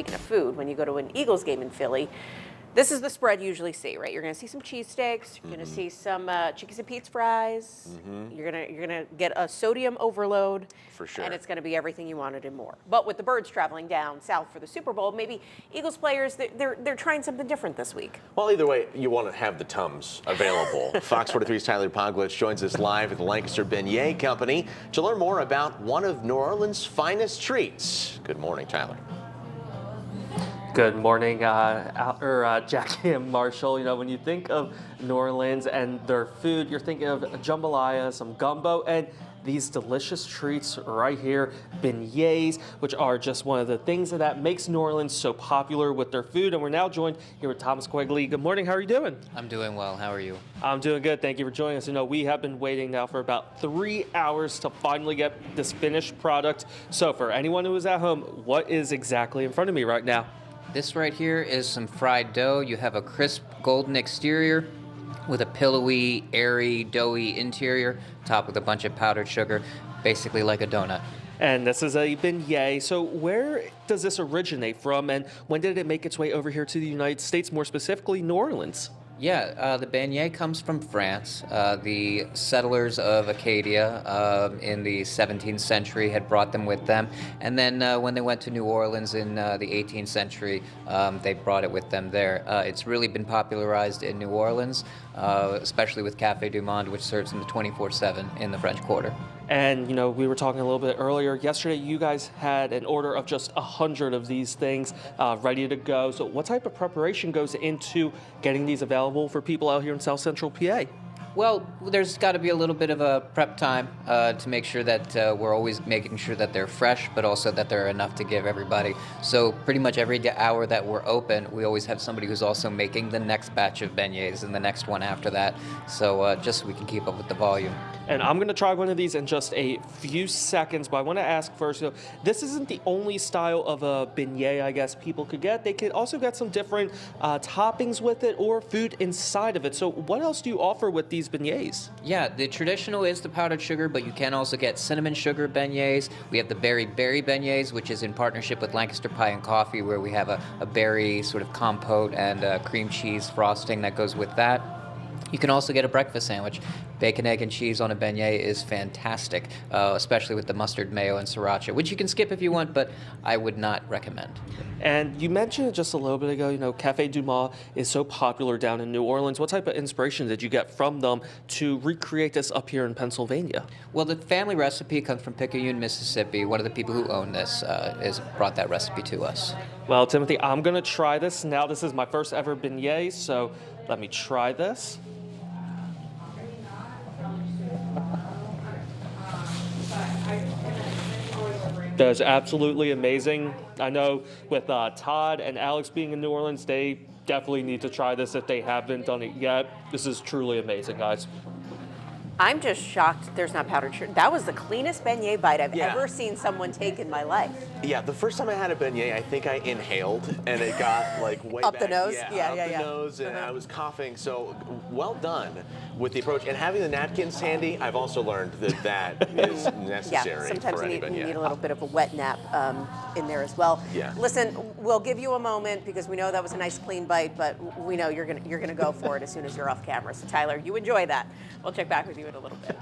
Speaking of food, when you go to an Eagles game in Philly, this is the spread you usually see, right? You're going to see some cheesesteaks. You're going to see some Chickies and Pete's fries. You're gonna get a sodium overload. For sure. And it's going to be everything you wanted and more. But with the Birds traveling down south for the Super Bowl, maybe Eagles players, they're trying something different this week. Well, either way, you want to have the Tums available. Fox 43's Tyler Poglich joins us live at the Lancaster Beignet Company to learn more about one of New Orleans' finest treats. Good morning, Tyler. Good morning, Jackie and Marshall. You know, when you think of New Orleans and their food, you're thinking of jambalaya, some gumbo, and these delicious treats right here, beignets, which are just one of the things that makes New Orleans so popular with their food. And we're now joined here with Thomas Quigley. Good morning. How are you doing? I'm doing well. How are you? I'm doing good. Thank you for joining us. You know, we have been waiting now for about 3 hours to finally get this finished product. So for anyone who is at home, what is exactly in front of me right now? This right here is some fried dough. You have a crisp golden exterior with a pillowy, airy, doughy interior, topped with a bunch of powdered sugar, basically like a donut. And this is a beignet. So where does this originate from, and when did it make its way over here to the United States, more specifically New Orleans? Yeah, the beignet comes from France. The settlers of Acadia in the 17th century had brought them with them. And then when they went to New Orleans in the 18th century, they brought it with them there. It's really been popularized in New Orleans, especially with Café du Monde, which serves them 24/7 in the French Quarter. And, you know, we were talking a little bit earlier. Yesterday, you guys had an order of just 100 of these things ready to go. So what type of preparation goes into getting these available for people out here in South Central PA? Well, there's got to be a little bit of a prep time to make sure that we're always making sure that they're fresh, but also that there are enough to give everybody. So pretty much every hour that we're open, we always have somebody who's also making the next batch of beignets and the next one after that. So just so we can keep up with the volume. And I'm going to try one of these in just a few seconds, but I want to ask first, you know, this isn't the only style of a beignet, I guess, people could get. They could also get some different toppings with it or food inside of it. So what else do you offer with these beignets? Yeah, the traditional is the powdered sugar, but you can also get cinnamon sugar beignets. We have the berry beignets, which is in partnership with Lancaster Pie and Coffee, where we have a berry sort of compote and cream cheese frosting that goes with that. You can also get a breakfast sandwich. Bacon, egg, and cheese on a beignet is fantastic, especially with the mustard, mayo, and sriracha, which you can skip if you want, but I would not recommend. And you mentioned it just a little bit ago, you know, Café du Monde is so popular down in New Orleans. What type of inspiration did you get from them to recreate this up here in Pennsylvania? Well, the family recipe comes from Picayune, Mississippi. One of the people who own this has brought that recipe to us. Well, Timothy, I'm going to try this. Now, this is my first ever beignet, so let me try this. That is absolutely amazing. I know with Todd and Alex being in New Orleans, they definitely need to try this if they haven't done it yet. This is truly amazing, guys. I'm just shocked there's not powdered sugar. That was the cleanest beignet bite I've ever seen someone take in my life. Yeah, the first time I had a beignet, I think I inhaled, and it got like way Up back. the nose? Yeah, up the nose, and I was coughing. So well done with the approach. And having the napkins handy, I've also learned that that is necessary. Yeah, sometimes for you any need beignet. a little bit of a wet nap in there as well. Yeah. Listen, we'll give you a moment because we know that was a nice clean bite, but we know you're gonna go for it as soon as you're off camera. So Tyler, you enjoy that. We'll check back with you in a little bit.